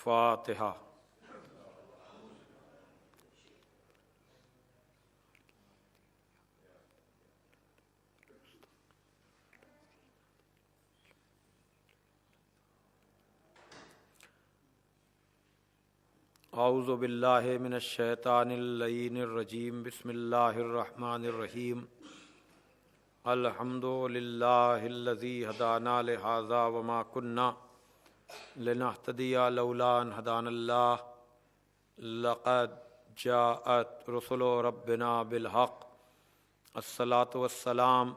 فاتحہ۔ اعوذ باللہ من الشیطان اللعین الرجیم، بسم اللہ الرحمن الرحیم۔ الحمد للہ الذی ہدانا لہذا وما کنا لنہتدی لولا ان ہدانا اللہ، لقد جاءت رسل ربنا بالحق، الصلاۃ والسلام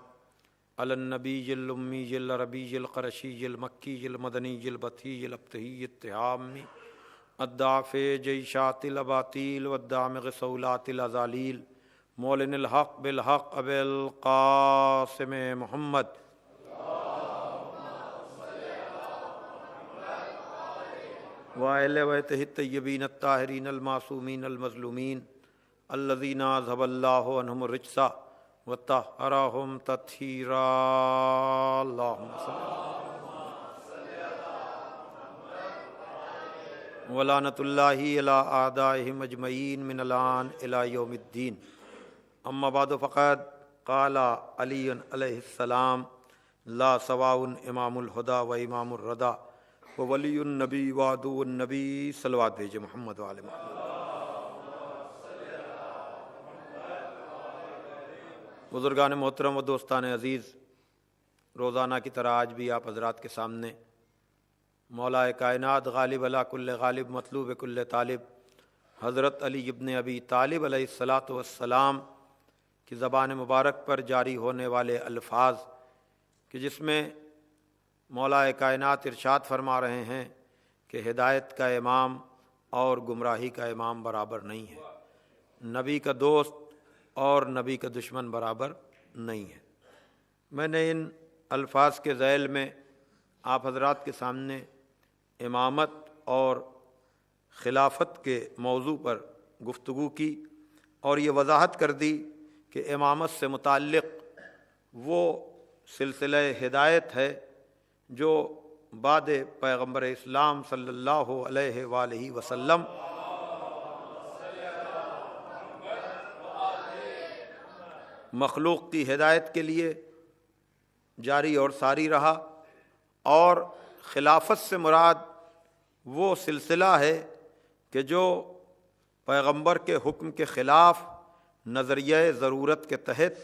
علی النبی الامی العربی القرشی المکی المدنی البطحی الابتہی التہامی الدافع جیشات الاباطیل والدامغ صولات الازالیل، مولن الحق بالحق ابی القاسم محمد وآلہ بیتہ الطیبین الطاہرین المعصومین المظلومین الذین اذھب اللہ عنہم الرجس وطہرہم تطہیرا۔ اللہم صلی ولعنۃ اللہ علی اعدائہم اجمعین من الآن الی یوم الدین۔ اما بعد فقد قال علی علیہ السلام لا سواء امام الہدی و امام الردی وولی النبی وعدو النبی۔ صلوات بھیجے محمد وآل محمد۔ بزرگان محترم و دوستان عزیز، روزانہ کی طرح آج بھی آپ حضرات کے سامنے مولا کائنات غالب علی کل غالب مطلوب کل طالب حضرت علی ابن ابی طالب علیہ الصلاۃ والسلام کی زبان مبارک پر جاری ہونے والے الفاظ کہ جس میں مولا کائنات ارشاد فرما رہے ہیں کہ ہدایت کا امام اور گمراہی کا امام برابر نہیں ہے، نبی کا دوست اور نبی کا دشمن برابر نہیں ہے۔ میں نے ان الفاظ کے ذیل میں آپ حضرات کے سامنے امامت اور خلافت کے موضوع پر گفتگو کی اور یہ وضاحت کر دی کہ امامت سے متعلق وہ سلسلہ ہدایت ہے جو بعد پیغمبر اسلام صلی اللہ علیہ وآلہ وسلم مخلوق کی ہدایت کے لیے جاری اور ساری رہا، اور خلافت سے مراد وہ سلسلہ ہے کہ جو پیغمبر کے حکم کے خلاف نظریہ ضرورت کے تحت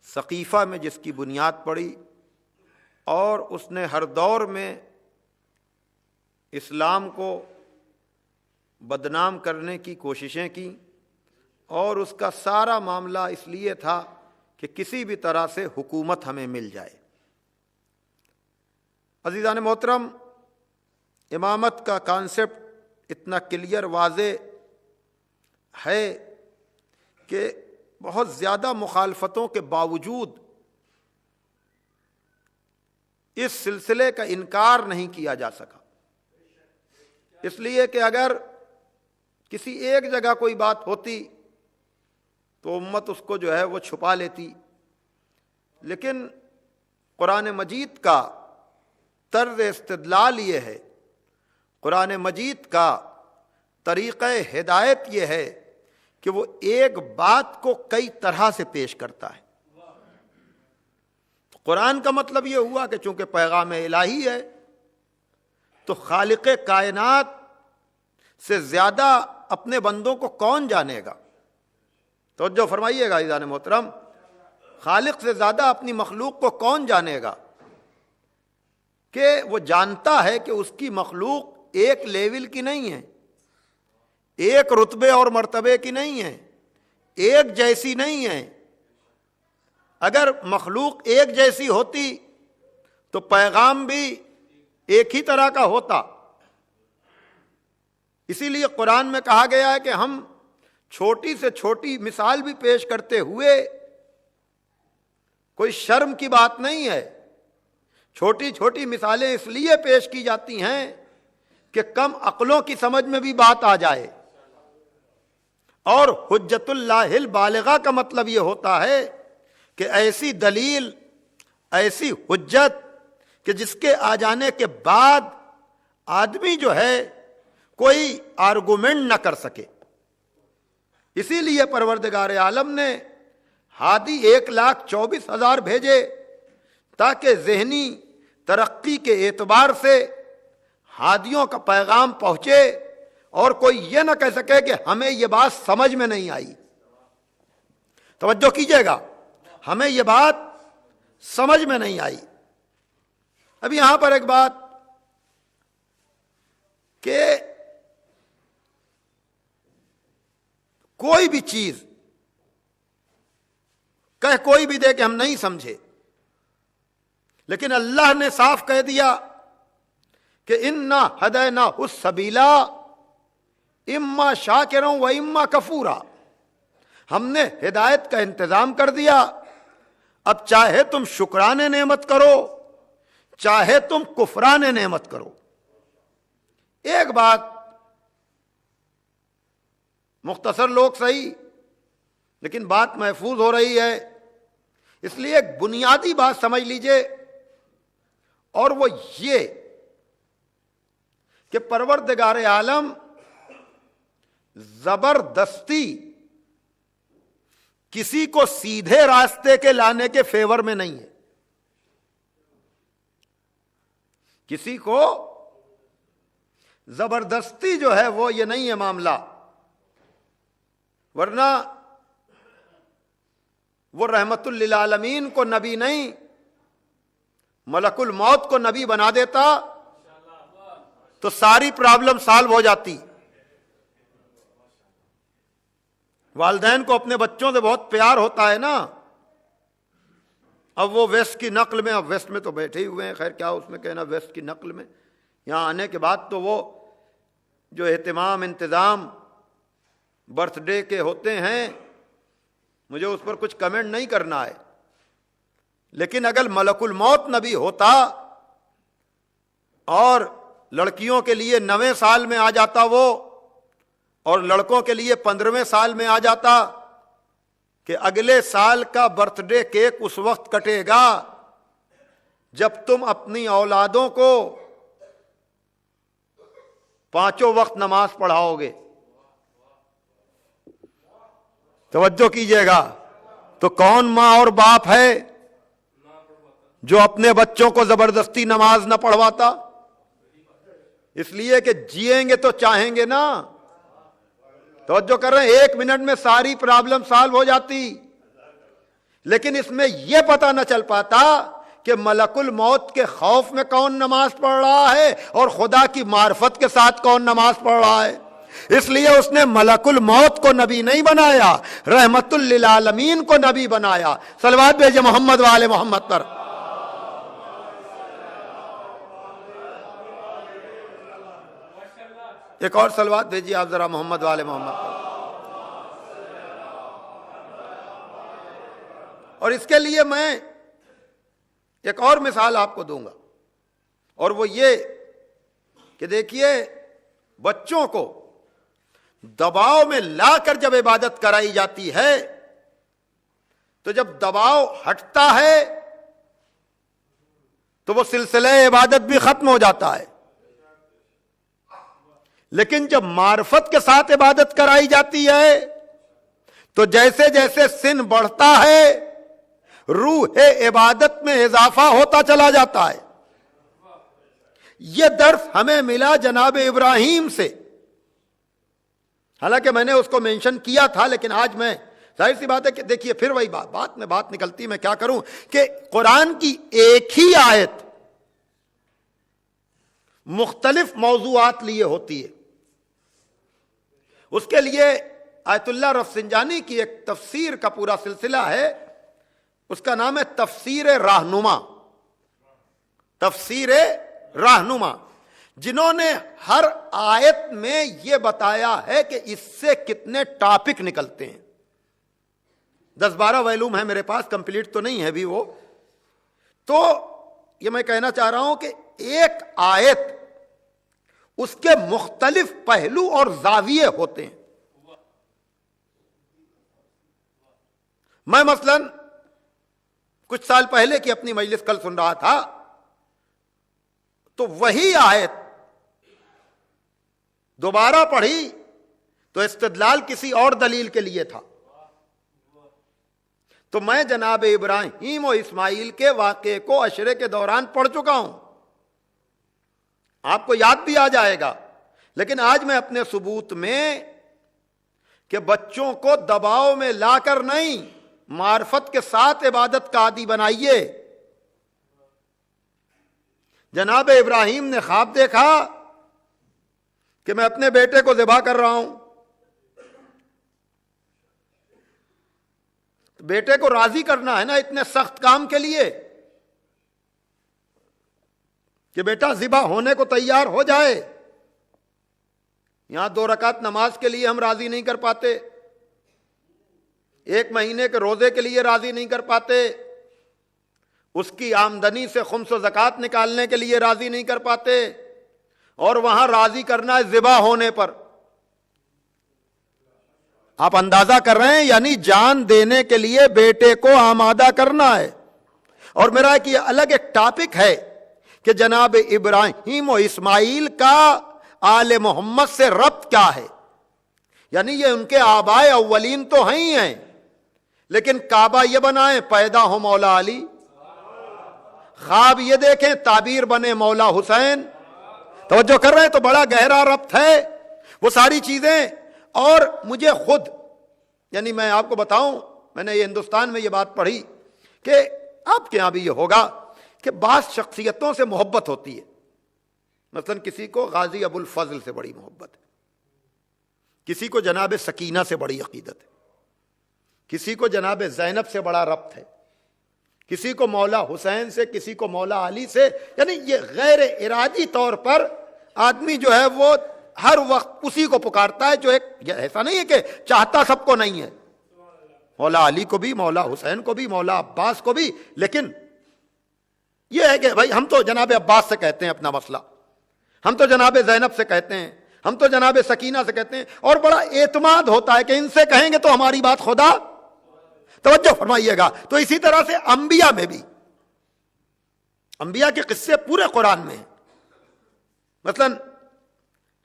سقیفہ میں جس کی بنیاد پڑی، اور اس نے ہر دور میں اسلام کو بدنام کرنے کی کوششیں کی، اور اس کا سارا معاملہ اس لیے تھا کہ کسی بھی طرح سے حکومت ہمیں مل جائے۔ عزیزان محترم، امامت کا کانسیپٹ اتنا کلیئر واضح ہے کہ بہت زیادہ مخالفتوں کے باوجود اس سلسلے کا انکار نہیں کیا جا سکا، اس لیے کہ اگر کسی ایک جگہ کوئی بات ہوتی تو امت اس کو جو ہے وہ چھپا لیتی، لیکن قرآن مجید کا طرز استدلال یہ ہے، قرآن مجید کا طریقہ ہدایت یہ ہے کہ وہ ایک بات کو کئی طرح سے پیش کرتا ہے۔ قرآن کا مطلب یہ ہوا کہ چونکہ پیغام الہی ہے تو خالق کائنات سے زیادہ اپنے بندوں کو کون جانے گا؟ توجہ فرمائیے گا عزیزان محترم، خالق سے زیادہ اپنی مخلوق کو کون جانے گا؟ کہ وہ جانتا ہے کہ اس کی مخلوق ایک لیول کی نہیں ہے، ایک رتبے اور مرتبے کی نہیں ہے، ایک جیسی نہیں ہے۔ اگر مخلوق ایک جیسی ہوتی تو پیغام بھی ایک ہی طرح کا ہوتا۔ اسی لیے قرآن میں کہا گیا ہے کہ ہم چھوٹی سے چھوٹی مثال بھی پیش کرتے ہوئے کوئی شرم کی بات نہیں ہے، چھوٹی چھوٹی مثالیں اس لیے پیش کی جاتی ہیں کہ کم عقلوں کی سمجھ میں بھی بات آ جائے۔ اور حجت اللہ البالغہ کا مطلب یہ ہوتا ہے کہ ایسی دلیل، ایسی حجت کہ جس کے آ جانے کے بعد آدمی جو ہے کوئی آرگومنٹ نہ کر سکے. اسی لیے پروردگار عالم نے ہادی 1,24,000 بھیجے تاکہ ذہنی ترقی کے اعتبار سے ہادیوں کا پیغام پہنچے اور کوئی یہ نہ کہہ سکے کہ ہمیں یہ بات سمجھ میں نہیں آئی. توجہ کیجئے گا، ہمیں یہ بات سمجھ میں نہیں آئی. اب یہاں پر ایک بات کہ کوئی بھی چیز کہہ کوئی بھی دے کہ ہم نہیں سمجھے، لیکن اللہ نے صاف کہہ دیا کہ انا ہدیناہ السبیل اما شاکرا و اما کفورا. ہم نے ہدایت کا انتظام کر دیا، اب چاہے تم شکران نعمت کرو چاہے تم کفران نعمت کرو. ایک بات مختصر لوگ صحیح لیکن بات محفوظ ہو رہی ہے، اس لیے ایک بنیادی بات سمجھ لیجئے، اور وہ یہ کہ پروردگار عالم زبردستی کسی کو سیدھے راستے کے لانے کے فیور میں نہیں ہے. کسی کو زبردستی جو ہے وہ یہ نہیں ہے معاملہ، ورنہ وہ رحمت للعالمین کو نبی نہیں ملک الموت کو نبی بنا دیتا تو ساری پرابلم سالو ہو جاتی. والدین کو اپنے بچوں سے بہت پیار ہوتا ہے نا. اب وہ ویسٹ کی نقل میں، اب ویسٹ میں تو بیٹھے ہی ہوئے ہیں، خیر کیا اس میں کہنا، ویسٹ کی نقل میں یہاں آنے کے بعد تو وہ جو اہتمام انتظام برتھ ڈے کے ہوتے ہیں مجھے اس پر کچھ کمنٹ نہیں کرنا ہے، لیکن اگر ملک الموت نبی ہوتا اور لڑکیوں کے لیے 9ویں سال میں آ جاتا وہ اور لڑکوں کے لیے 15ویں سال میں آ جاتا کہ اگلے سال کا برتھ ڈے کیک اس وقت کٹے گا جب تم اپنی اولادوں کو 5 وقت نماز پڑھاؤ گے. توجہ کیجئے گا، تو کون ماں اور باپ ہے جو اپنے بچوں کو زبردستی نماز نہ پڑھواتا؟ اس لیے کہ جیئیں گے تو چاہیں گے نا. توجہ کر رہے ہیں، 1 منٹ میں ساری پرابلم سالو ہو جاتی، لیکن اس میں یہ پتہ نہ چل پاتا کہ ملک الموت کے خوف میں کون نماز پڑھ رہا ہے اور خدا کی معرفت کے ساتھ کون نماز پڑھ رہا ہے. اس لیے اس نے ملک الموت کو نبی نہیں بنایا، رحمت للعالمین کو نبی بنایا. صلوات بھیجے محمد والے محمد پر. ایک اور صلوات بھیجیے آپ ذرا محمد والے محمد پر. اور اس کے لیے میں ایک اور مثال آپ کو دوں گا، اور وہ یہ کہ دیکھیے بچوں کو دباؤ میں لا کر جب عبادت کرائی جاتی ہے تو جب دباؤ ہٹتا ہے تو وہ سلسلہ عبادت بھی ختم ہو جاتا ہے. لیکن جب معرفت کے ساتھ عبادت کرائی جاتی ہے تو جیسے جیسے سن بڑھتا ہے روح عبادت میں اضافہ ہوتا چلا جاتا ہے. یہ درس ہمیں ملا جناب ابراہیم سے، حالانکہ میں نے اس کو مینشن کیا تھا، لیکن آج میں ظاہر سی بات ہے کہ دیکھیے پھر وہی بات میں بات نکلتی، میں کیا کروں کہ قرآن کی ایک ہی آیت مختلف موضوعات لیے ہوتی ہے. اس کے لیے آیت اللہ رفسنجانی کی ایک تفسیر کا پورا سلسلہ ہے، اس کا نام ہے تفسیر راہنما. تفسیر راہنما، جنہوں نے ہر آیت میں یہ بتایا ہے کہ اس سے کتنے ٹاپک نکلتے ہیں. 10-12 ویلوم ہے میرے پاس، کمپلیٹ تو نہیں ہے بھی وہ. تو یہ میں کہنا چاہ رہا ہوں کہ ایک آیت اس کے مختلف پہلو اور زاویے ہوتے ہیں. میں مثلا کچھ سال پہلے کی اپنی مجلس کل سن رہا تھا تو وہی آیت دوبارہ پڑھی تو استدلال کسی اور دلیل کے لیے تھا. تو میں جناب ابراہیم و اسماعیل کے واقعے کو عشرے کے دوران پڑھ چکا ہوں, آپ کو یاد بھی آ جائے گا. لیکن آج میں اپنے ثبوت میں کہ بچوں کو دباؤ میں لا کر نہیں, معرفت کے ساتھ عبادت کا عادی بنائیے. جناب ابراہیم نے خواب دیکھا کہ میں اپنے بیٹے کو ذبح کر رہا ہوں. بیٹے کو راضی کرنا ہے نا اتنے سخت کام کے لیے کہ بیٹا ذبح ہونے کو تیار ہو جائے. یہاں 2 رکعت نماز کے لیے ہم راضی نہیں کر پاتے, 1 مہینے کے روزے کے لیے راضی نہیں کر پاتے, اس کی آمدنی سے خمس و زکوٰۃ نکالنے کے لیے راضی نہیں کر پاتے, اور وہاں راضی کرنا ہے ذبح ہونے پر. آپ اندازہ کر رہے ہیں, یعنی جان دینے کے لیے بیٹے کو آمادہ کرنا ہے. اور میرا ایک الگ ٹاپک ہے کہ جناب ابراہیم و اسماعیل کا آل محمد سے ربط کیا ہے. یعنی یہ ان کے آبائے اولین تو ہیں ہی ہیں, لیکن کعبہ یہ بنائیں پیدا ہو مولا علی, خواب یہ دیکھیں تعبیر بنے مولا حسین. توجہ کر رہے ہیں؟ تو بڑا گہرا ربط ہے وہ ساری چیزیں. اور مجھے خود, یعنی میں آپ کو بتاؤں, میں نے یہ ہندوستان میں یہ بات پڑھی کہ آپ کے یہاں بھی یہ ہوگا کہ بعض شخصیتوں سے محبت ہوتی ہے. مثلا کسی کو غازی ابو الفضل سے بڑی محبت ہے, کسی کو جناب سکینہ سے بڑی عقیدت ہے, کسی کو جناب زینب سے بڑا ربط ہے, کسی کو مولا حسین سے, کسی کو مولا علی سے. یعنی یہ غیر ارادی طور پر آدمی جو ہے وہ ہر وقت اسی کو پکارتا ہے, جو ایک ایسا نہیں ہے کہ چاہتا سب کو نہیں ہے, مولا علی کو بھی, مولا حسین کو بھی, مولا عباس کو بھی. لیکن یہ ہے کہ بھائی ہم تو جناب عباس سے کہتے ہیں اپنا مسئلہ, ہم تو جناب زینب سے کہتے ہیں, ہم تو جناب سکینہ سے کہتے ہیں, اور بڑا اعتماد ہوتا ہے کہ ان سے کہیں گے تو ہماری بات خدا. توجہ فرمائیے گا. تو اسی طرح سے انبیاء میں بھی, انبیاء کے قصے پورے قرآن میں ہیں. مثلا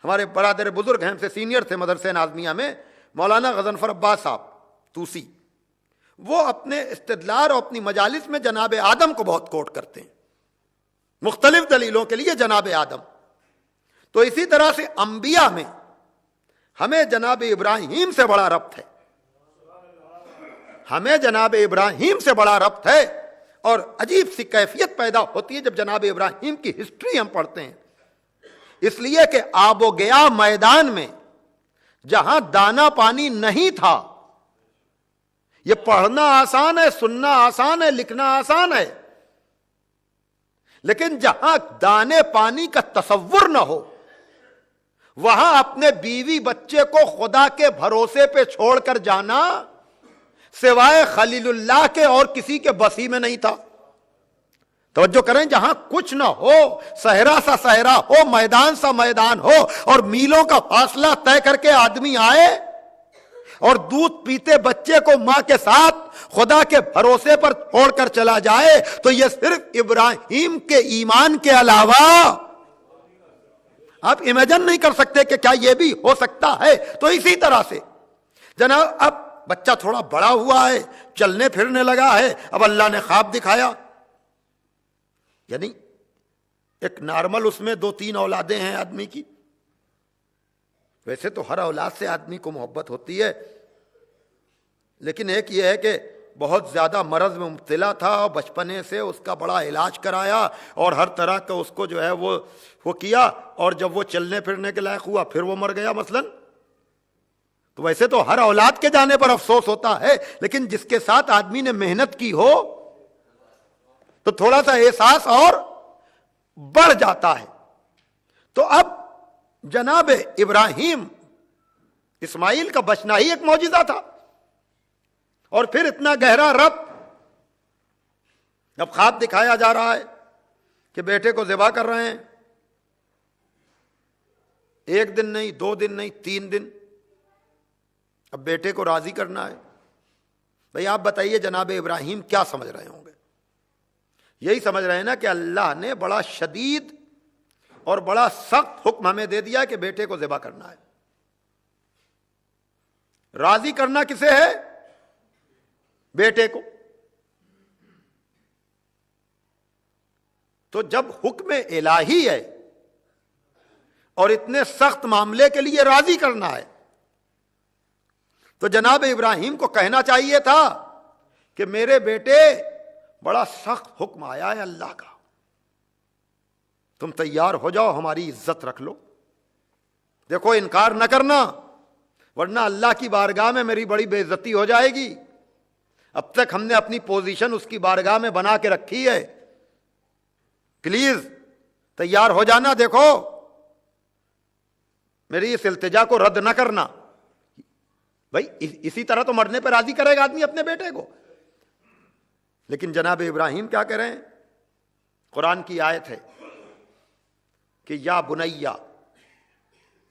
ہمارے برادر بزرگ ہیں, ہم سے سینئر تھے مدرسہ ناظمیہ میں, مولانا غضنفر عباس صاحب توسی, وہ اپنے استدلال اور اپنی مجالس میں جناب آدم کو بہت کوٹ کرتے ہیں, مختلف دلیلوں کے لیے جناب آدم. تو اسی طرح سے انبیاء میں ہمیں جناب ابراہیم سے بڑا ربط ہے, ہمیں جناب ابراہیم سے بڑا ربط ہے. اور عجیب سی کیفیت پیدا ہوتی ہے جب جناب ابراہیم کی ہسٹری ہم پڑھتے ہیں, اس لیے کہ آب و گیا میدان میں جہاں دانا پانی نہیں تھا. یہ پڑھنا آسان ہے, سننا آسان ہے, لکھنا آسان ہے, لیکن جہاں دانے پانی کا تصور نہ ہو وہاں اپنے بیوی بچے کو خدا کے بھروسے پہ چھوڑ کر جانا سوائے خلیل اللہ کے اور کسی کے بسی میں نہیں تھا. توجہ کریں, جہاں کچھ نہ ہو, صحرا سا صحرا ہو, میدان سا میدان ہو, اور میلوں کا فاصلہ طے کر کے آدمی آئے اور دودھ پیتے بچے کو ماں کے ساتھ خدا کے بھروسے پر چھوڑ کر چلا جائے, تو یہ صرف ابراہیم کے ایمان کے علاوہ آپ امیجن نہیں کر سکتے کہ کیا یہ بھی ہو سکتا ہے. تو اسی طرح سے جناب اب بچہ تھوڑا بڑا ہوا ہے, چلنے پھرنے لگا ہے, اب اللہ نے خواب دکھایا. یعنی ایک نارمل اس میں 2-3 اولادیں ہیں آدمی کی, ویسے تو ہر اولاد سے آدمی کو محبت ہوتی ہے, لیکن ایک یہ ہے کہ بہت زیادہ مرض میں مبتلا تھا, بچپنے سے اس کا بڑا علاج کرایا اور ہر طرح کا اس کو جو ہے وہ کیا, اور جب وہ چلنے پھرنے کے لائق ہوا پھر وہ مر گیا مثلا. تو ویسے تو ہر اولاد کے جانے پر افسوس ہوتا ہے, لیکن جس کے ساتھ آدمی نے محنت کی ہو تو تھوڑا سا احساس اور بڑھ جاتا ہے. تو اب جناب ابراہیم اسماعیل کا بچنا ہی ایک معجزہ تھا, اور پھر اتنا گہرا ربط. اب خواب دکھایا جا رہا ہے کہ بیٹے کو ذبح کر رہے ہیں, 1 دن نہیں, 2 دن نہیں, 3 دن. اب بیٹے کو راضی کرنا ہے. بھئی آپ بتائیے جناب ابراہیم کیا سمجھ رہے ہوں گے؟ یہی سمجھ رہے ہیں نا کہ اللہ نے بڑا شدید اور بڑا سخت حکم ہمیں دے دیا کہ بیٹے کو ذبح کرنا ہے. راضی کرنا کسے ہے؟ بیٹے کو. تو جب حکم الہی ہے اور اتنے سخت معاملے کے لیے راضی کرنا ہے تو جناب ابراہیم کو کہنا چاہیے تھا کہ میرے بیٹے بڑا سخت حکم آیا ہے اللہ کا، تم تیار ہو جاؤ، ہماری عزت رکھ لو. دیکھو انکار نہ کرنا ورنہ اللہ کی بارگاہ میں میری بڑی بے عزتی ہو جائے گی. اب تک ہم نے اپنی پوزیشن اس کی بارگاہ میں بنا کے رکھی ہے، پلیز تیار ہو جانا. دیکھو میری اس التجا کو رد نہ کرنا. بھائی اسی طرح تو مرنے پہ راضی کرے گا آدمی اپنے بیٹے کو. لیکن جناب ابراہیم کیا کہہ رہے ہیں؟ قرآن کی آیت ہے کہ یا بنیا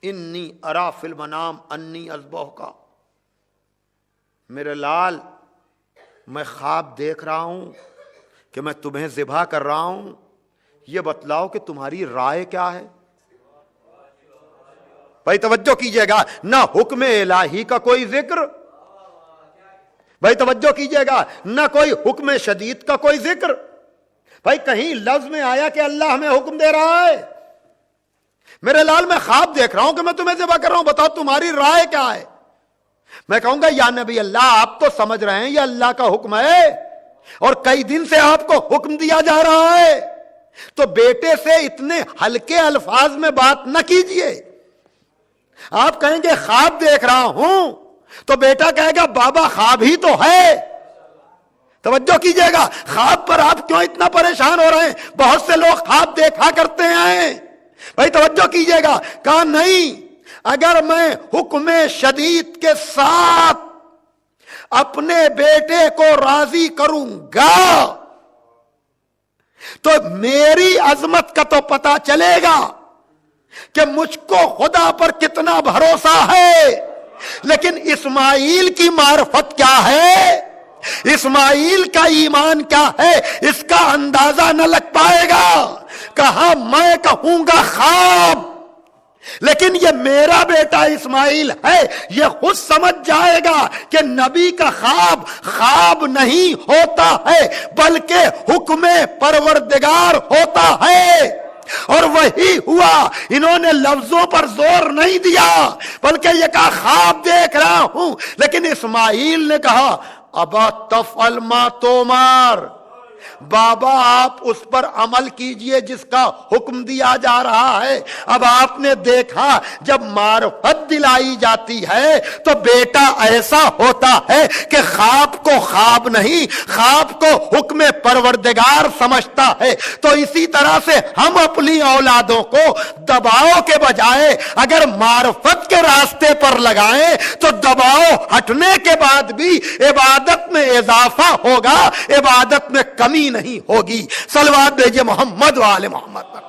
انی ارا فی المنام انی اذبحک، میرے لال میں خواب دیکھ رہا ہوں کہ میں تمہیں ذبح کر رہا ہوں، یہ بتلاؤ کہ تمہاری رائے کیا ہے. بھائی توجہ کیجئے گا، نہ حکم الہی کا کوئی ذکر، بھائی توجہ کیجئے گا، نہ کوئی حکم شدید کا کوئی ذکر. بھائی کہیں لفظ میں آیا کہ اللہ ہمیں حکم دے رہا ہے میرے لال میں خواب دیکھ رہا ہوں کہ میں تمہیں ذبح کر رہا ہوں، بتاؤ تمہاری رائے کیا ہے. میں کہوں گا یا نبی اللہ آپ تو سمجھ رہے ہیں یہ اللہ کا حکم ہے اور کئی دن سے آپ کو حکم دیا جا رہا ہے، تو بیٹے سے اتنے ہلکے الفاظ میں بات نہ کیجئے. آپ کہیں گے خواب دیکھ رہا ہوں تو بیٹا کہے گا بابا خواب ہی تو ہے. توجہ کیجئے گا، خواب پر آپ کیوں اتنا پریشان ہو رہے ہیں؟ بہت سے لوگ خواب دیکھا کرتے ہیں. بھائی توجہ کیجئے گا، کہا نہیں، اگر میں حکم شدید کے ساتھ اپنے بیٹے کو راضی کروں گا تو میری عظمت کا تو پتا چلے گا کہ مجھ کو خدا پر کتنا بھروسہ ہے، لیکن اسماعیل کی معرفت کیا ہے، اسماعیل کا ایمان کیا ہے، اس کا اندازہ نہ لگ پائے گا. کہا میں کہوں گا خواب، لیکن یہ میرا بیٹا اسماعیل ہے، یہ خود سمجھ جائے گا کہ نبی کا خواب خواب نہیں ہوتا ہے بلکہ حکم پروردگار ہوتا ہے. اور وہی ہوا، انہوں نے لفظوں پر زور نہیں دیا بلکہ یہ کہا خواب دیکھ رہا ہوں. لیکن اسماعیل نے کہا ابا تفعل ما تؤمر، بابا آپ اس پر عمل کیجئے جس کا حکم دیا جا رہا ہے. اب آپ نے دیکھا جب معرفت دلائی جاتی ہے تو بیٹا ایسا ہوتا ہے کہ خواب کو خواب نہیں، خواب کو حکم پروردگار سمجھتا ہے. تو اسی طرح سے ہم اپنی اولادوں کو دباؤ کے بجائے اگر معرفت کے راستے پر لگائیں تو دباؤ ہٹنے کے بعد بھی عبادت میں اضافہ ہوگا، عبادت میں کمی نہیں ہوگی. صلوات بھیجئے محمد و آل محمد پر.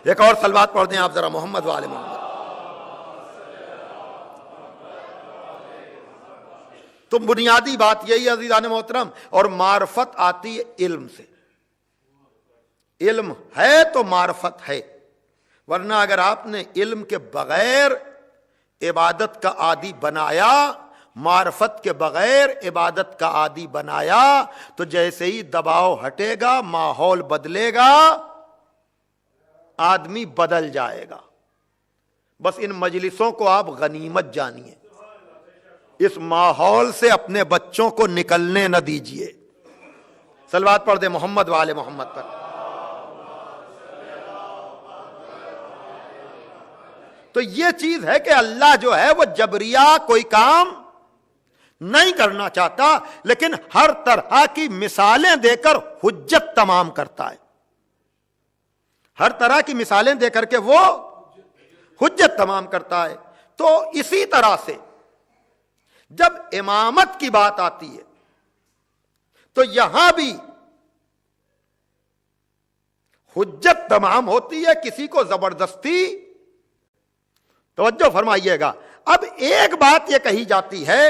ایک اور صلوات پڑھ دیں آپ ذرا محمد و آل محمد. تو بنیادی بات یہی عزیزان محترم، اور معرفت آتی ہے علم سے. علم ہے تو معرفت ہے، ورنہ اگر آپ نے علم کے بغیر عبادت کا عادی بنایا، معرفت کے بغیر عبادت کا عادی بنایا، تو جیسے ہی دباؤ ہٹے گا، ماحول بدلے گا، آدمی بدل جائے گا. بس ان مجلسوں کو آپ غنیمت جانیے، اس ماحول سے اپنے بچوں کو نکلنے نہ دیجیے. صلوات پڑھ دیں محمد و آل محمد پر. تو یہ چیز ہے کہ اللہ جو ہے وہ جبریہ کوئی کام نہیں کرنا چاہتا، لیکن ہر طرح کی مثالیں دے کر حجت تمام کرتا ہے. ہر طرح کی مثالیں دے کر کے وہ حجت تمام کرتا ہے. تو اسی طرح سے جب امامت کی بات آتی ہے تو یہاں بھی حجت تمام ہوتی ہے، کسی کو زبردستی. توجہ فرمائیے گا. اب ایک بات یہ کہی جاتی ہے،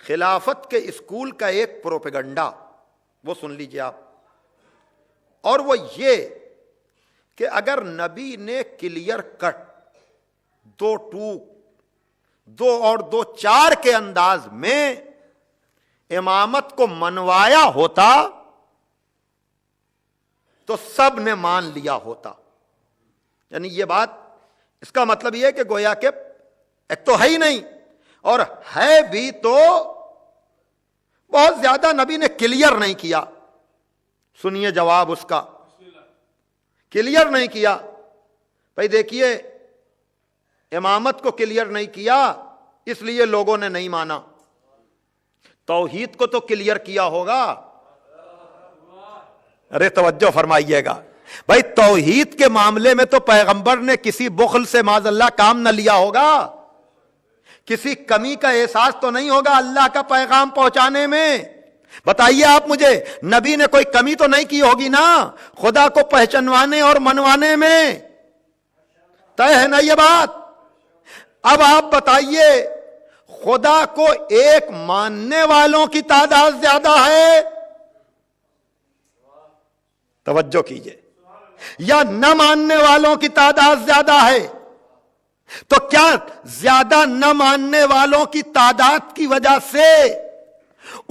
خلافت کے اسکول کا ایک پروپیگنڈا وہ سن لیجئے آپ. اور وہ یہ کہ اگر نبی نے کلیئر کٹ 2-2 کے انداز میں امامت کو منوایا ہوتا تو سب نے مان لیا ہوتا. یعنی یہ بات، اس کا مطلب یہ کہ گویا کہ ایک تو ہے ہی نہیں، اور ہے بھی تو بہت زیادہ نبی نے کلیئر نہیں کیا. سنیے جواب اس کا، کلیئر نہیں کیا. بھائی دیکھیے، امامت کو کلیئر نہیں کیا اس لیے لوگوں نے نہیں مانا. توحید کو تو کلیئر کیا ہوگا. ارے توجہ فرمائیے گا بھائی، توحید کے معاملے میں تو پیغمبر نے کسی بخل سے معاذ اللہ کام نہ لیا ہوگا، کسی کمی کا احساس تو نہیں ہوگا اللہ کا پیغام پہنچانے میں. بتائیے آپ مجھے، نبی نے کوئی کمی تو نہیں کی ہوگی نا خدا کو پہچانوانے اور منوانے میں. طے ہے نا یہ بات؟ اب آپ بتائیے، خدا کو ایک ماننے والوں کی تعداد زیادہ ہے، توجہ کیجئے، یا نہ ماننے والوں کی تعداد زیادہ ہے؟ تو کیا زیادہ نہ ماننے والوں کی تعداد کی وجہ سے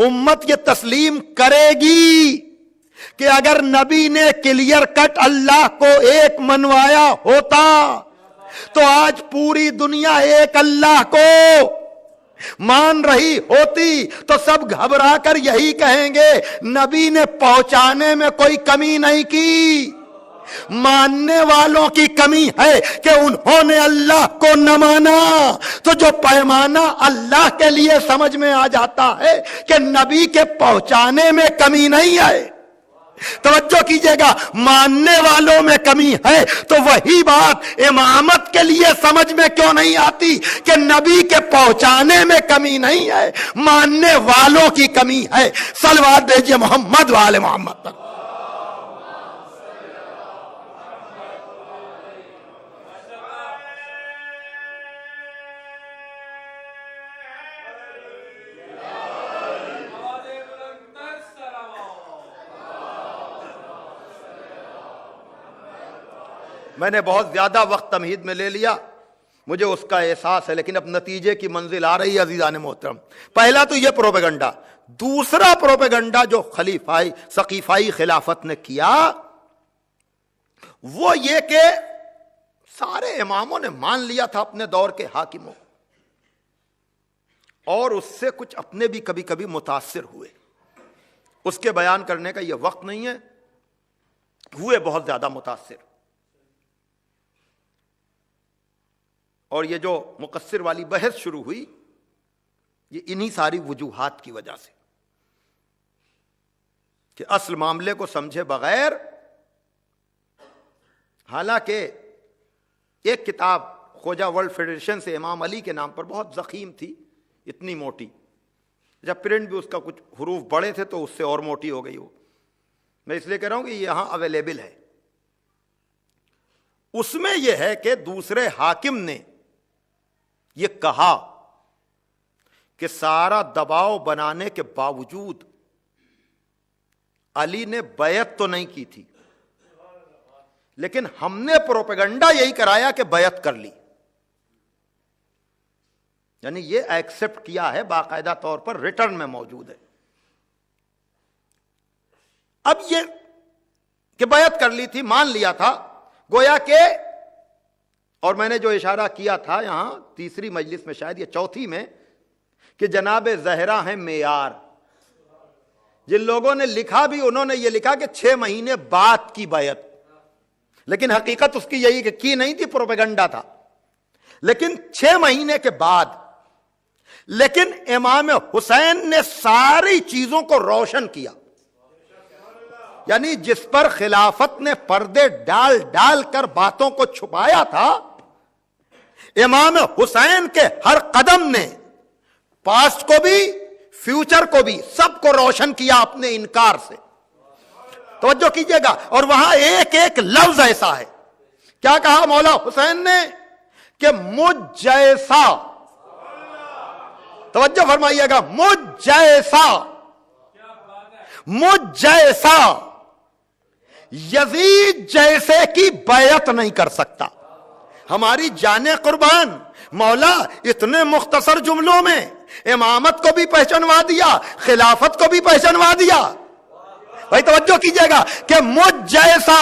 امت یہ تسلیم کرے گی کہ اگر نبی نے کلیئر کٹ اللہ کو ایک منوایا ہوتا تو آج پوری دنیا ایک اللہ کو مان رہی ہوتی؟ تو سب گھبرا کر یہی کہیں گے نبی نے پہنچانے میں کوئی کمی نہیں کی. ماننے والوں کی کمی ہے کہ انہوں نے اللہ کو نہ مانا. تو جو پیمانہ اللہ کے لیے سمجھ میں آ جاتا ہے کہ نبی کے پہنچانے میں کمی نہیں ہے. توجہ کیجئے گا، ماننے والوں میں کمی ہے تو وہی بات امامت کے لیے سمجھ میں کیوں نہیں آتی کہ نبی کے پہنچانے میں کمی نہیں ہے، ماننے والوں کی کمی ہے. صلوات بھیجئے محمد وآل محمد پر. میں نے بہت زیادہ وقت تمہید میں لے لیا، مجھے اس کا احساس ہے، لیکن اب نتیجے کی منزل آ رہی ہے عزیزان محترم. پہلا تو یہ پروپیگنڈا. دوسرا پروپیگنڈا جو خلیفائی سقیفائی خلافت نے کیا وہ یہ کہ سارے اماموں نے مان لیا تھا اپنے دور کے حاکموں، اور اس سے کچھ اپنے بھی کبھی کبھی متاثر ہوئے. اس کے بیان کرنے کا یہ وقت نہیں ہے، ہوئے بہت زیادہ متاثر. اور یہ جو مقصر والی بحث شروع ہوئی یہ انہی ساری وجوہات کی وجہ سے کہ اصل معاملے کو سمجھے بغیر، حالانکہ ایک کتاب خوجہ ورلڈ فیڈریشن سے امام علی کے نام پر بہت ضخیم تھی، اتنی موٹی، جب پرنٹ بھی اس کا کچھ حروف بڑے تھے تو اس سے اور موٹی ہو گئی. وہ میں اس لیے کہہ رہا ہوں کہ یہاں اویلیبل ہے. اس میں یہ ہے کہ دوسرے حاکم نے یہ کہا کہ سارا دباؤ بنانے کے باوجود علی نے بیعت تو نہیں کی تھی، لیکن ہم نے پروپیگنڈا یہی کرایا کہ بیعت کر لی. یعنی یہ ایکسپٹ کیا ہے، باقاعدہ طور پر ریٹرن میں موجود ہے. اب یہ کہ بیعت کر لی تھی، مان لیا تھا، گویا کہ، اور میں نے جو اشارہ کیا تھا یہاں تیسری مجلس میں، شاید یہ چوتھی میں، کہ جناب زہرا ہیں معیار. جن لوگوں نے لکھا بھی انہوں نے یہ لکھا کہ 6 مہینے بعد کی بیعت، لیکن حقیقت اس کی یہی کہ کی نہیں تھی، پروپیگنڈا تھا. لیکن 6 مہینے کے بعد، لیکن امام حسین نے ساری چیزوں کو روشن کیا. یعنی جس پر خلافت نے پردے ڈال ڈال کر باتوں کو چھپایا تھا، امام حسین کے ہر قدم نے پاسٹ کو بھی فیوچر کو بھی سب کو روشن کیا اپنے انکار سے. توجہ کیجئے گا، اور وہاں ایک ایک لفظ ایسا ہے. کیا کہا مولا حسین نے؟ کہ مجھ جیسا، توجہ فرمائیے گا، مجھ جیسا مجھ جیسا یزید جیسے کی بیعت نہیں کر سکتا. ہماری جانیں قربان، مولا اتنے مختصر جملوں میں امامت کو بھی پہچانوا دیا، خلافت کو بھی پہچانوا دیا. بھائی توجہ کیجئے گا کہ مجھ جیسا،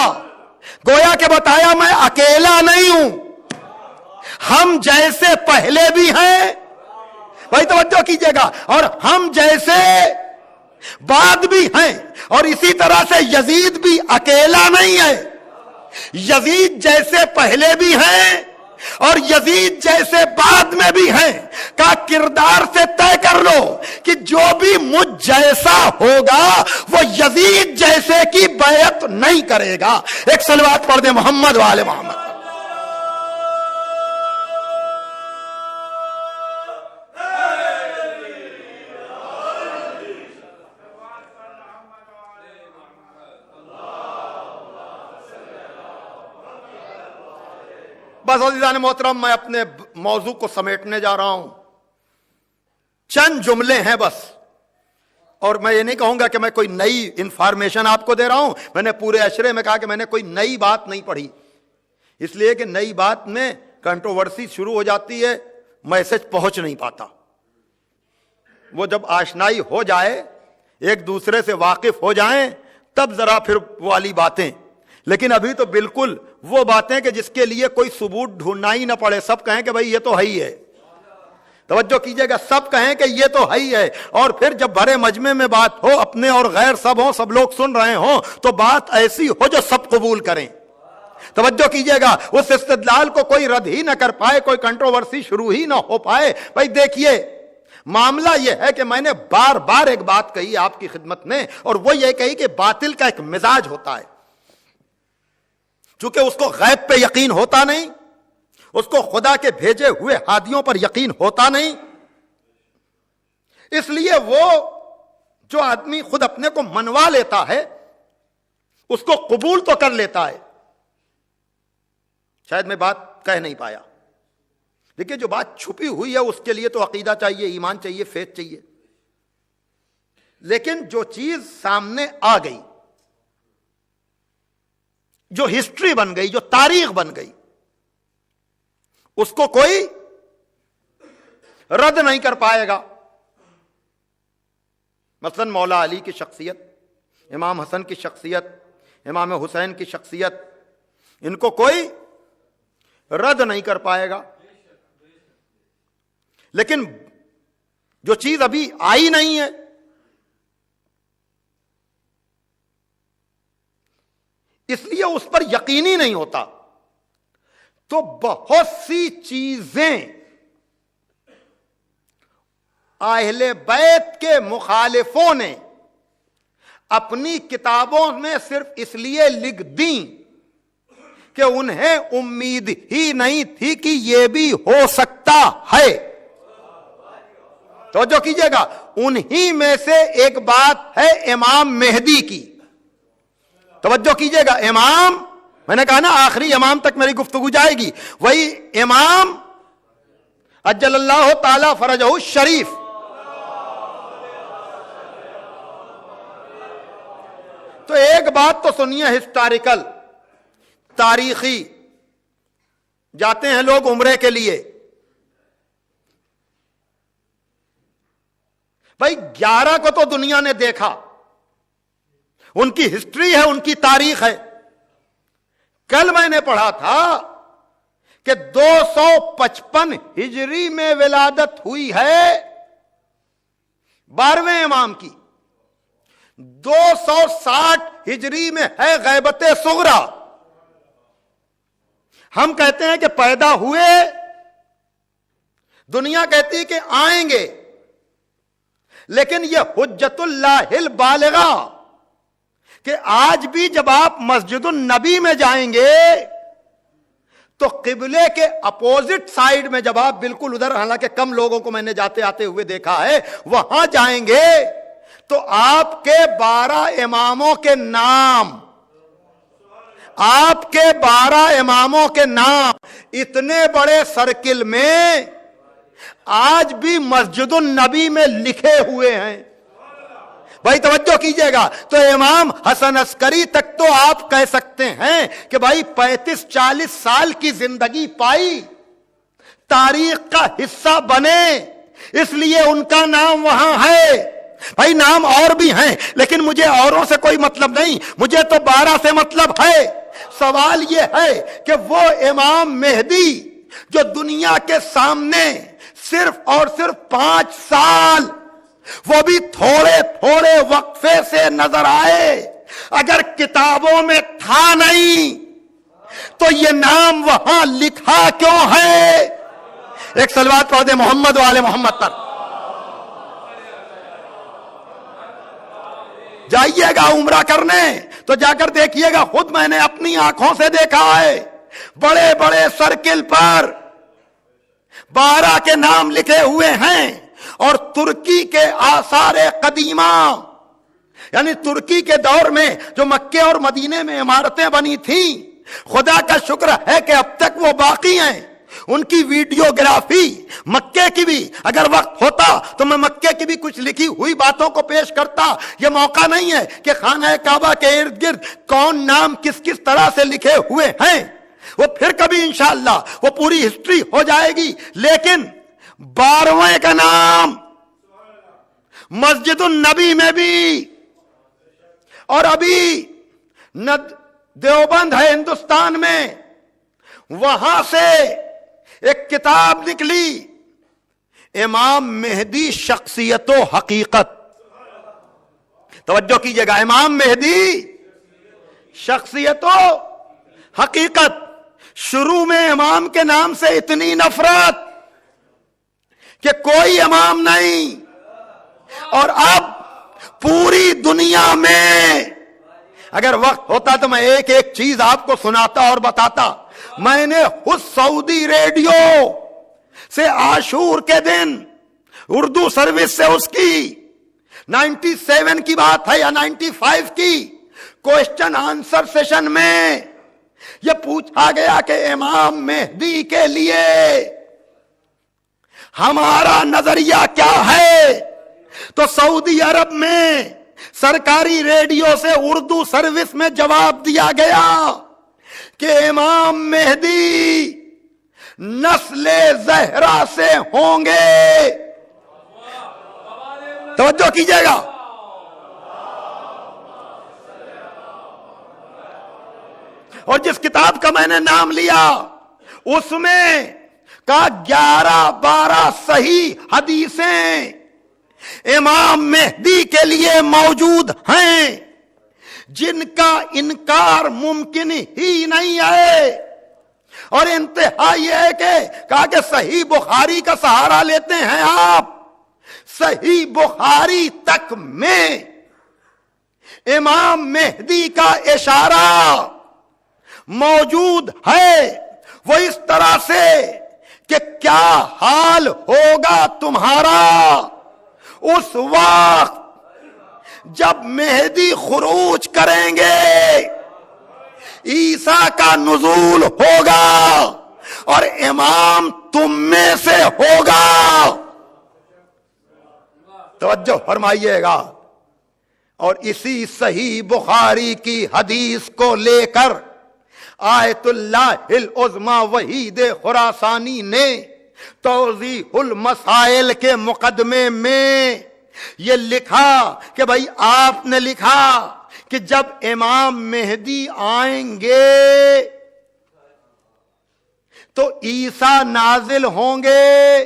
گویا کہ بتایا میں اکیلا نہیں ہوں، ہم جیسے پہلے بھی ہیں. بھائی توجہ کیجئے گا، اور ہم جیسے بعد بھی ہیں. اور اسی طرح سے یزید بھی اکیلا نہیں ہے، یزید جیسے پہلے بھی ہیں اور یزید جیسے بعد میں بھی ہیں. کا کردار سے طے کر لو کہ جو بھی مجھ جیسا ہوگا وہ یزید جیسے کی بیعت نہیں کرے گا. ایک صلوات پڑھ دیں محمد والے محمد. بس عزیزان محترم، میں اپنے موضوع کو سمیٹنے جا رہا ہوں. چند جملے ہیں بس، اور میں یہ نہیں کہوں گا کہ میں کوئی نئی انفارمیشن آپ کو دے رہا ہوں. میں نے پورے اشرے میں کہا کہ میں نے کوئی نئی بات نہیں پڑھی، اس لیے کہ نئی بات میں کنٹروورسی شروع ہو جاتی ہے، میسج پہنچ نہیں پاتا. وہ جب آشنائی ہو جائے، ایک دوسرے سے واقف ہو جائیں، تب ذرا پھر وہ والی باتیں. لیکن ابھی تو بالکل وہ باتیں کہ جس کے لیے کوئی ثبوت ڈھونڈنا ہی نہ پڑے، سب کہیں کہ بھئی یہ تو ہے ہی ہے. توجہ کیجئے گا، سب کہیں کہ یہ تو ہے ہی ہے. اور پھر جب بھرے مجمع میں بات ہو، اپنے اور غیر سب ہوں، سب لوگ سن رہے ہوں، تو بات ایسی ہو جو سب قبول کریں. توجہ کیجئے گا، اس استدلال کو کوئی رد ہی نہ کر پائے، کوئی کنٹروورسی شروع ہی نہ ہو پائے. بھئی دیکھیے، معاملہ یہ ہے کہ میں نے بار بار ایک بات کہی آپ کی خدمت میں، اور وہ یہ کہی کہ باطل کا ایک مزاج ہوتا ہے. چونکہ اس کو غیب پہ یقین ہوتا نہیں، اس کو خدا کے بھیجے ہوئے ہادیوں پر یقین ہوتا نہیں، اس لیے وہ جو آدمی خود اپنے کو منوا لیتا ہے اس کو قبول تو کر لیتا ہے. شاید میں بات کہہ نہیں پایا. دیکھیے، جو بات چھپی ہوئی ہے اس کے لیے تو عقیدہ چاہیے، ایمان چاہیے، فیتھ چاہیے. لیکن جو چیز سامنے آ گئی، جو ہسٹری بن گئی، جو تاریخ بن گئی، اس کو کوئی رد نہیں کر پائے گا. مثلا مولا علی کی شخصیت، امام حسن کی شخصیت، امام حسین کی شخصیت، ان کو کوئی رد نہیں کر پائے گا. لیکن جو چیز ابھی آئی نہیں ہے، اس لیے اس پر یقینی نہیں ہوتا. تو بہت سی چیزیں اہل بیت کے مخالفوں نے اپنی کتابوں میں صرف اس لیے لکھ دیں کہ انہیں امید ہی نہیں تھی کہ یہ بھی ہو سکتا ہے. توجہ کیجئے گا، انہی میں سے ایک بات ہے امام مہدی کی. توجہ کیجئے گا، امام، میں نے کہا نا آخری امام تک میری گفتگو جائے گی، وہی امام اجل اللہ تعالی فرجہ الشریف. تو ایک بات تو سنیے ہسٹوریکل، تاریخی. جاتے ہیں لوگ عمرے کے لیے، بھائی 11 کو تو دنیا نے دیکھا، ان کی ہسٹری ہے، ان کی تاریخ ہے. کل میں نے پڑھا تھا کہ 255 ہجری میں ولادت ہوئی ہے 12ویں امام کی، 260 ہجری میں ہے غیبت صغرا. ہم کہتے ہیں کہ پیدا ہوئے، دنیا کہتی ہے کہ آئیں گے. لیکن یہ حجت اللہ البالغہ کہ آج بھی جب آپ مسجد النبی میں جائیں گے تو قبلے کے اپوزٹ سائیڈ میں، جب آپ بالکل ادھر، حالانکہ کم لوگوں کو میں نے جاتے آتے ہوئے دیکھا ہے، وہاں جائیں گے تو آپ کے 12 اماموں کے نام، آپ کے 12 اماموں کے نام اتنے بڑے سرکل میں آج بھی مسجد النبی میں لکھے ہوئے ہیں. بھائی توجہ کیجئے گا، تو امام حسن عسکری تک تو آپ کہہ سکتے ہیں کہ بھائی 35-40 سال کی زندگی پائی، تاریخ کا حصہ بنے، اس لیے ان کا نام وہاں ہے۔ بھائی نام اور بھی ہیں لیکن مجھے اوروں سے کوئی مطلب نہیں، مجھے تو 12 سے مطلب ہے۔ سوال یہ ہے کہ وہ امام مہدی جو دنیا کے سامنے صرف اور صرف 5 سال، وہ بھی تھوڑے تھوڑے وقفے سے نظر آئے، اگر کتابوں میں تھا نہیں تو یہ نام وہاں لکھا کیوں ہے؟ ایک صلوات پڑھ دے محمد و آل محمد پر۔ جائیے گا عمرہ کرنے تو جا کر دیکھیے گا، خود میں نے اپنی آنکھوں سے دیکھا ہے، بڑے بڑے سرکل پر 12 کے نام لکھے ہوئے ہیں، اور ترکی کے آثار قدیمہ، یعنی ترکی کے دور میں جو مکے اور مدینے میں عمارتیں بنی تھیں، خدا کا شکر ہے کہ اب تک وہ باقی ہیں۔ ان کی ویڈیوگرافی، مکے کی بھی، اگر وقت ہوتا تو میں مکے کی بھی کچھ لکھی ہوئی باتوں کو پیش کرتا۔ یہ موقع نہیں ہے کہ خانہ کعبہ کے ارد گرد کون نام کس کس طرح سے لکھے ہوئے ہیں، وہ پھر کبھی انشاءاللہ وہ پوری ہسٹری ہو جائے گی۔ لیکن 12ویں کا نام مسجد النبی میں بھی، اور ابھی دیوبند ہے ہندوستان میں، وہاں سے ایک کتاب نکلی، امام مہدی شخصیت و حقیقت۔ توجہ کیجئے گا، امام مہدی شخصیت و حقیقت۔ شروع میں امام کے نام سے اتنی نفرت کہ کوئی امام نہیں، اور اب پوری دنیا میں، اگر وقت ہوتا تو میں ایک ایک چیز آپ کو سناتا اور بتاتا۔ میں نے خود سعودی ریڈیو سے عاشور کے دن اردو سروس سے اس کی 97 کی بات ہے یا 95 کی کوشچن آنسر سیشن میں یہ پوچھا گیا کہ امام مہدی کے لیے ہمارا نظریہ کیا ہے، تو سعودی عرب میں سرکاری ریڈیو سے اردو سروس میں جواب دیا گیا کہ امام مہدی نسل زہرا سے ہوں گے۔ توجہ کیجئے گا، اور جس کتاب کا میں نے نام لیا اس میں کا 11-12 صحیح حدیثیں امام مہدی کے لیے موجود ہیں، جن کا انکار ممکن ہی نہیں ہے۔ اور انتہا یہ ہے کہ کہا کہ صحیح بخاری کا سہارا لیتے ہیں آپ، صحیح بخاری تک میں امام مہدی کا اشارہ موجود ہے، وہ اس طرح سے کہ کیا حال ہوگا تمہارا اس وقت جب مہدی خروج کریں گے، عیسیٰ کا نزول ہوگا اور امام تم میں سے ہوگا۔ توجہ فرمائیے گا، اور اسی صحیح بخاری کی حدیث کو لے کر آیت اللہ العظمی وحید خراسانی نے توضیح المسائل کے مقدمے میں یہ لکھا کہ بھائی آپ نے لکھا کہ جب امام مہدی آئیں گے تو عیسیٰ نازل ہوں گے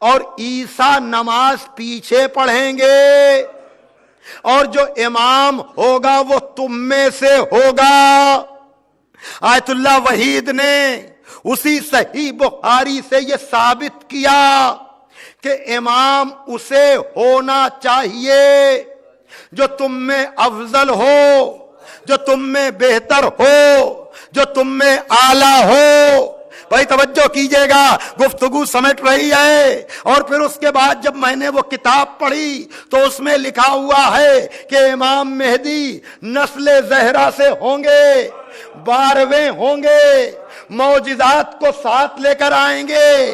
اور عیسیٰ نماز پیچھے پڑھیں گے، اور جو امام ہوگا وہ تم میں سے ہوگا۔ آیت اللہ وحید نے اسی صحیح بخاری سے یہ ثابت کیا کہ امام اسے ہونا چاہیے جو تم میں افضل ہو، جو تم میں بہتر ہو، جو تم میں اعلیٰ ہو۔ بھائی توجہ کیجئے گا، گفتگو سمیٹ رہی ہے۔ اور پھر اس کے بعد جب میں نے وہ کتاب پڑھی تو اس میں لکھا ہوا ہے کہ امام مہدی نسل زہرا سے ہوں گے، 12ویں ہوں گے، معجزات کو ساتھ لے کر آئیں گے،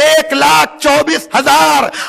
1,24,000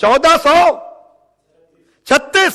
1436।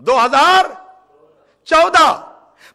2014।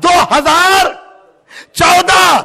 2014,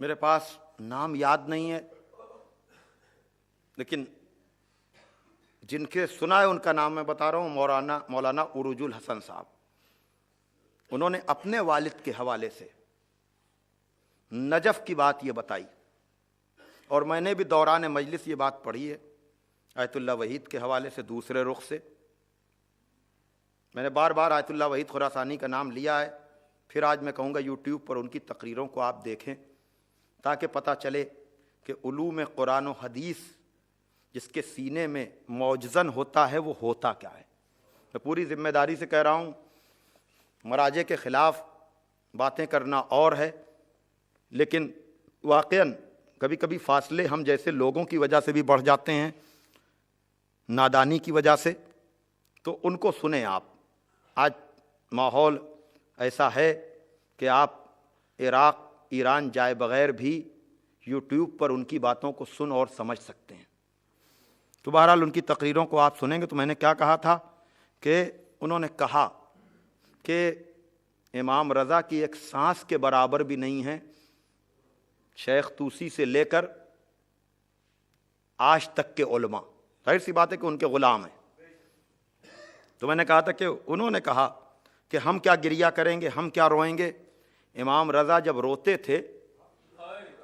میرے پاس نام یاد نہیں ہے، لیکن جن کے سنا ہے ان کا نام میں بتا رہا ہوں، مولانا عروج الحسن صاحب. انہوں نے اپنے والد کے حوالے سے نجف کی بات یہ بتائی، اور میں نے بھی دوران مجلس یہ بات پڑھی ہے آیت اللہ وحید کے حوالے سے دوسرے رخ سے. میں نے بار بار آیت اللہ وحید خراسانی کا نام لیا ہے، پھر آج میں کہوں گا یوٹیوب پر ان کی تقریروں کو آپ دیکھیں تاکہ پتہ چلے کہ علوم قرآن و حدیث جس کے سینے میں معجزن ہوتا ہے وہ ہوتا کیا ہے. میں پوری ذمہ داری سے کہہ رہا ہوں، مراجع کے خلاف باتیں کرنا اور ہے، لیکن واقعاً کبھی کبھی فاصلے ہم جیسے لوگوں کی وجہ سے بھی بڑھ جاتے ہیں، نادانی کی وجہ سے. تو ان کو سنیں آپ. آج ماحول ایسا ہے کہ آپ عراق ایران جائے بغیر بھی یوٹیوب پر ان کی باتوں کو سن اور سمجھ سکتے ہیں. تو بہرحال ان کی تقریروں کو آپ سنیں گے. تو میں نے کیا کہا تھا کہ انہوں نے کہا کہ امام رضا کی ایک سانس کے برابر بھی نہیں ہے شیخ طوسی سے لے کر آج تک کے علماء. ظاہر سی بات ہے کہ ان کے غلام ہیں. تو میں نے کہا تھا کہ انہوں نے کہا کہ ہم کیا گریہ کریں گے، ہم کیا روئیں گے. امام رضا جب روتے تھے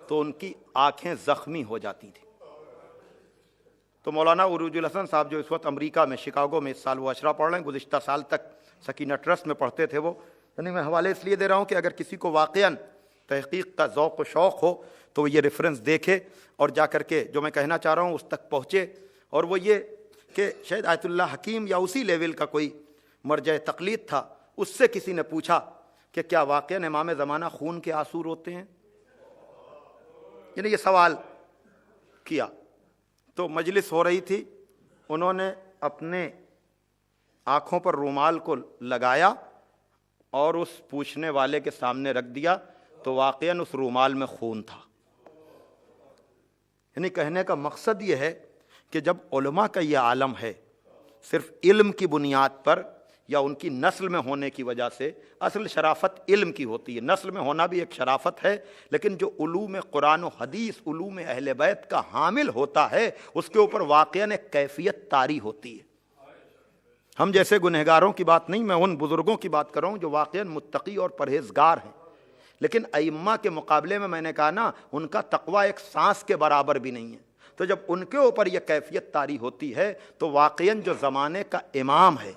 تو ان کی آنکھیں زخمی ہو جاتی تھیں. تو مولانا عروج الحسن صاحب جو اس وقت امریکہ میں شکاگو میں اس سال وہ اشرا پڑھ رہے ہیں، گزشتہ سال تک سکینہ ٹرسٹ میں پڑھتے تھے وہ. یعنی میں حوالے اس لیے دے رہا ہوں کہ اگر کسی کو واقعاً تحقیق کا ذوق و شوق ہو تو وہ یہ ریفرنس دیکھے اور جا کر کے جو میں کہنا چاہ رہا ہوں اس تک پہنچے. اور وہ یہ کہ شاید آیت اللہ حکیم یا اسی لیول کا کوئی مرجع تقلید تھا، اس سے کسی نے پوچھا کہ کیا واقعاً امام زمانہ خون کے آنسو روتے ہیں؟ یعنی یہ سوال کیا. تو مجلس ہو رہی تھی، انہوں نے اپنے آنکھوں پر رومال کو لگایا اور اس پوچھنے والے کے سامنے رکھ دیا، تو واقعاً اس رومال میں خون تھا. یعنی کہنے کا مقصد یہ ہے کہ جب علماء کا یہ عالم ہے صرف علم کی بنیاد پر یا ان کی نسل میں ہونے کی وجہ سے، اصل شرافت علم کی ہوتی ہے، نسل میں ہونا بھی ایک شرافت ہے، لیکن جو علوم قرآن و حدیث، علوم اہل بیت کا حامل ہوتا ہے اس کے اوپر واقعاً ایک کیفیت طاری ہوتی ہے. ہم جیسے گنہگاروں کی بات نہیں، میں ان بزرگوں کی بات کر رہا ہوں جو واقعاً متقی اور پرہیزگار ہیں. لیکن ائمہ کے مقابلے میں نے کہا نا، ان کا تقویٰ ایک سانس کے برابر بھی نہیں ہے. تو جب ان کے اوپر یہ کیفیت طاری ہوتی ہے تو واقعاً جو زمانے کا امام ہے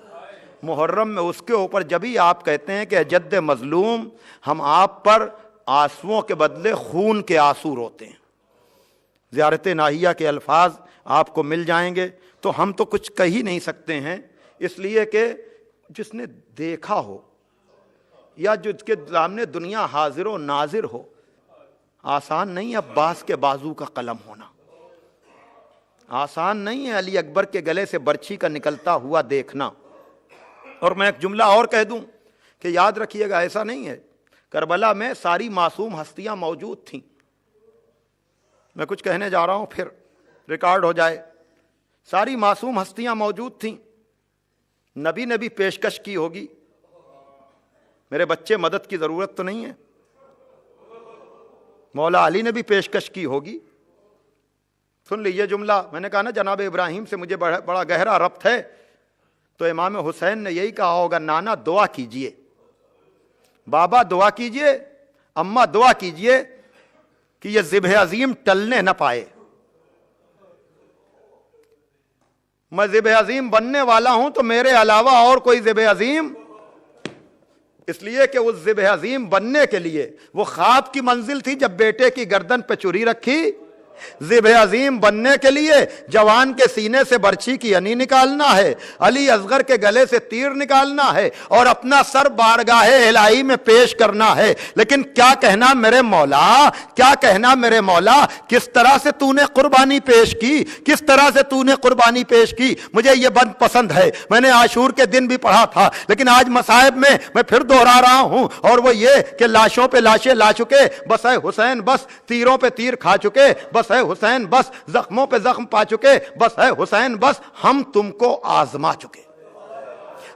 محرم میں، اس کے اوپر جبھی آپ کہتے ہیں کہ جد مظلوم ہم آپ پر آنسوؤں کے بدلے خون کے آنسو روتے ہیں. زیارت ناہیہ کے الفاظ آپ کو مل جائیں گے. تو ہم تو کچھ کہہ ہی نہیں سکتے ہیں، اس لیے کہ جس نے دیکھا ہو یا جس کے سامنے دنیا حاضر و ناظر ہو، آسان نہیں ہے عباس کے بازو کا قلم ہونا، آسان نہیں ہے علی اکبر کے گلے سے برچھی کا نکلتا ہوا دیکھنا. اور میں ایک جملہ اور کہہ دوں کہ یاد رکھیے گا، ایسا نہیں ہے کربلا میں ساری معصوم ہستیاں موجود تھیں. میں کچھ کہنے جا رہا ہوں پھر ریکارڈ ہو جائے. ساری معصوم ہستیاں موجود تھیں. نبی نے بھی پیشکش کی ہوگی، میرے بچے مدد کی ضرورت تو نہیں ہے. مولا علی نے بھی پیشکش کی ہوگی. سن لیجیے جملہ، میں نے کہا نا جناب ابراہیم سے مجھے بڑا گہرا ربط ہے. تو امام حسین نے یہی کہا ہوگا، نانا دعا کیجئے، بابا دعا کیجئے، اماں دعا کیجئے کہ یہ ذبح عظیم ٹلنے نہ پائے. میں ذبح عظیم بننے والا ہوں تو میرے علاوہ اور کوئی ذبح عظیم، اس لیے کہ اس ذبح عظیم بننے کے لیے وہ خواب کی منزل تھی جب بیٹے کی گردن پہ چری رکھی. ذبح عظیم بننے کے لیے جوان کے سینے سے برچھی کی انی نکالنا ہے، علی اصغر کے گلے سے تیر نکالنا ہے اور اپنا سر بارگاہ الہی میں پیش کرنا ہے. لیکن کیا کہنا میرے مولا، کیا کہنا میرے مولا، کس طرح سے تو نے قربانی پیش کی، کس طرح سے تو نے قربانی پیش کی. مجھے یہ بند پسند ہے، میں نے عاشور کے دن بھی پڑھا تھا، لیکن آج مصائب میں میں پھر دوہرا رہا ہوں. اور وہ یہ کہ لاشوں پہ لاشیں لا چکے، بس اے حسین بس، تیروں پہ تیر کھا چکے، بس اے حسین بس، زخموں پہ زخم پا چکے، بس اے حسین بس، ہم تم کو آزما چکے،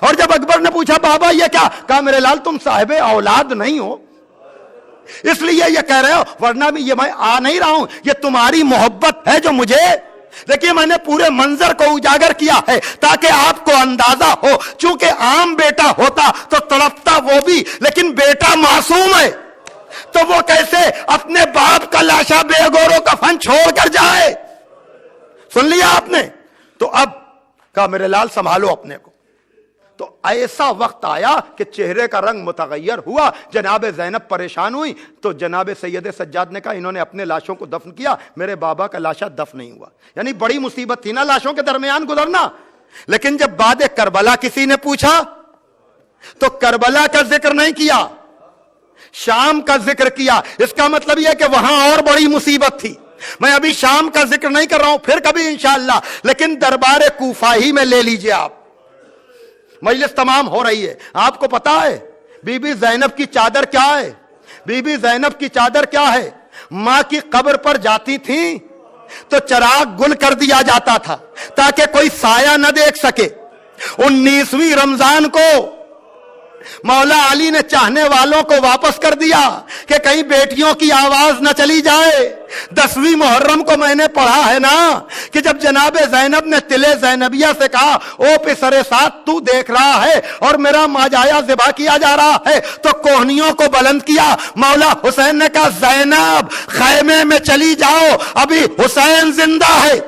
اور جب اکبر نے پوچھا بابا یہ کیا، کہا میرے لال تم صاحب اولاد نہیں ہو اس لیے یہ کہہ رہے ہو، ورنہ بھی یہ میں آ نہیں رہا ہوں، یہ تمہاری محبت ہے جو مجھے، دیکھیے میں نے پورے منظر کو اجاگر کیا ہے تاکہ آپ کو اندازہ ہو، چونکہ عام بیٹا ہوتا تو تڑپتا وہ بھی، لیکن بیٹا معصوم ہے تو وہ کیسے اپنے باپ کا لاشا بے گورو کفن چھوڑ کر جائے. سن لیا آپ نے؟ تو اب کہا میرے لال سنبھالو اپنے کو. تو ایسا وقت آیا کہ چہرے کا رنگ متغیر ہوا. جناب زینب پریشان ہوئی تو جناب سید سجاد نے کہا انہوں نے اپنے لاشوں کو دفن کیا، میرے بابا کا لاشا دفن نہیں ہوا. یعنی بڑی مصیبت تھی نا لاشوں کے درمیان گزرنا. لیکن جب بعد کربلا کسی نے پوچھا تو کربلا کا ذکر نہیں کیا، شام کا ذکر کیا. اس کا مطلب یہ کہ وہاں اور بڑی مصیبت تھی. میں ابھی شام کا ذکر نہیں کر رہا ہوں، پھر کبھی انشاءاللہ، لیکن دربار کوفہ ہی میں لے لیجئے آپ. مجلس تمام ہو رہی ہے. آپ کو پتا ہے بی بی زینب کی چادر کیا ہے؟ بی بی زینب کی چادر کیا ہے؟ ماں کی قبر پر جاتی تھیں تو چراغ گل کر دیا جاتا تھا تاکہ کوئی سایہ نہ دیکھ سکے. 19ویں رمضان کو مولا علی نے چاہنے والوں کو واپس کر دیا کہ کہیں بیٹیوں کی آواز نہ چلی جائے. 10ویں محرم کو میں نے پڑھا ہے نا کہ جب جناب زینب نے تلے زینبیہ سے کہا او پسر ساتھ تو دیکھ رہا ہے اور میرا ماجایا ذبح کیا جا رہا ہے، تو کوہنیوں کو بلند کیا. مولا حسین نے کہا زینب خیمے میں چلی جاؤ، ابھی حسین زندہ ہے،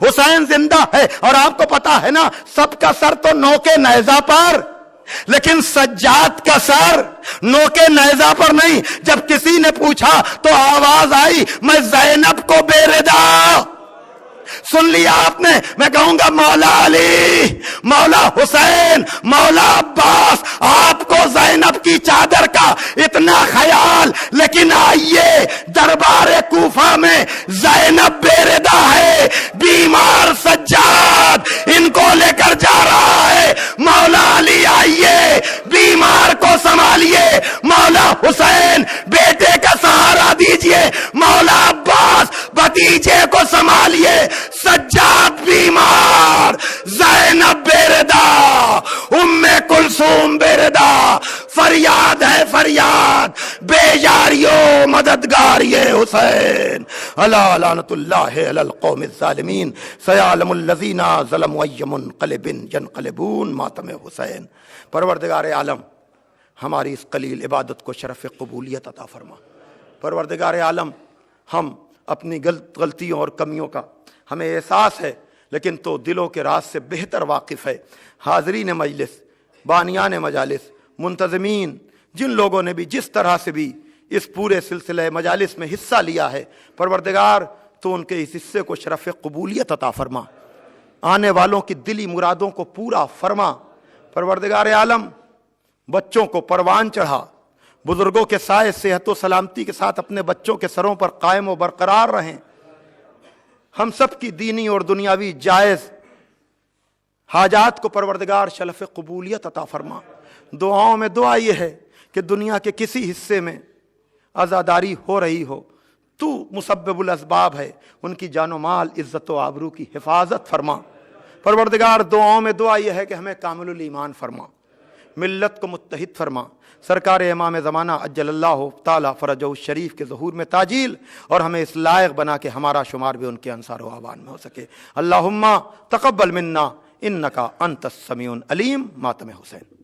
حسین زندہ ہے. اور آپ کو پتا ہے نا سب کا سر تو نوکے نیزہ پر، لیکن سجاد کا سر نوکے نیزہ پر نہیں. جب کسی نے پوچھا تو آواز آئی میں زینب کو بے ردا. سن لیا آپ نے؟ میں کہوں گا مولا علی، مولا حسین، مولا عباس، آپ کو زینب کی چادر کا اتنا خیال، لیکن آئیے دربار کوفہ میں زینب بے ردا ہے، بیمار سجاد ان کو لے کر جا رہا ہے. مولا علی آئیے بیمار کو سنبھالیے، مولا حسین بیٹے کا سہارا دیجئے، مولا عباس بھتیجے کو سنبھالیے. سجاد بیمار، زینب بے ردا، ام کلثوم بے ردا. فریاد ہے فریاد، بے یاریو مددگار یہ حسین. الا لعنت اللہ علی القوم الظالمین، سیعلم الذین ظلموا ای منقلب ینقلبون. ماتم حسین. پروردگار عالم ہماری اس قلیل عبادت کو شرف قبولیت عطا فرما. پروردگار عالم ہم اپنی غلطیوں اور کمیوں کا ہمیں احساس ہے، لیکن تو دلوں کے راز سے بہتر واقف ہے. حاضرین مجلس، بانیان مجالس، منتظمین، جن لوگوں نے بھی جس طرح سے بھی اس پورے سلسلہ مجالس میں حصہ لیا ہے، پروردگار تو ان کے اس حصے کو شرف قبولیت عطا فرما، آنے والوں کی دلی مرادوں کو پورا فرما. پروردگار عالم بچوں کو پروان چڑھا، بزرگوں کے سائے صحت و سلامتی کے ساتھ اپنے بچوں کے سروں پر قائم و برقرار رہیں. ہم سب کی دینی اور دنیاوی جائز حاجات کو پروردگار شرف قبولیت عطا فرما. دعاؤں میں دعا یہ ہے کہ دنیا کے کسی حصے میں عزاداری ہو رہی ہو، تو مسبب الاسباب ہے، ان کی جان و مال، عزت و آبرو کی حفاظت فرما. پروردگار دعاؤں میں دعا یہ ہے کہ ہمیں کامل الایمان فرما، ملت کو متحد فرما. سرکار امام زمانہ عجل اللہ تعالی فرجہ الشریف کے ظہور میں تاجیل، اور ہمیں اس لائق بنا کہ ہمارا شمار بھی ان کے انصار و اعوان میں ہو سکے. اللہم تقبل منا انکا انت السمیع العلیم. ماتم حسین.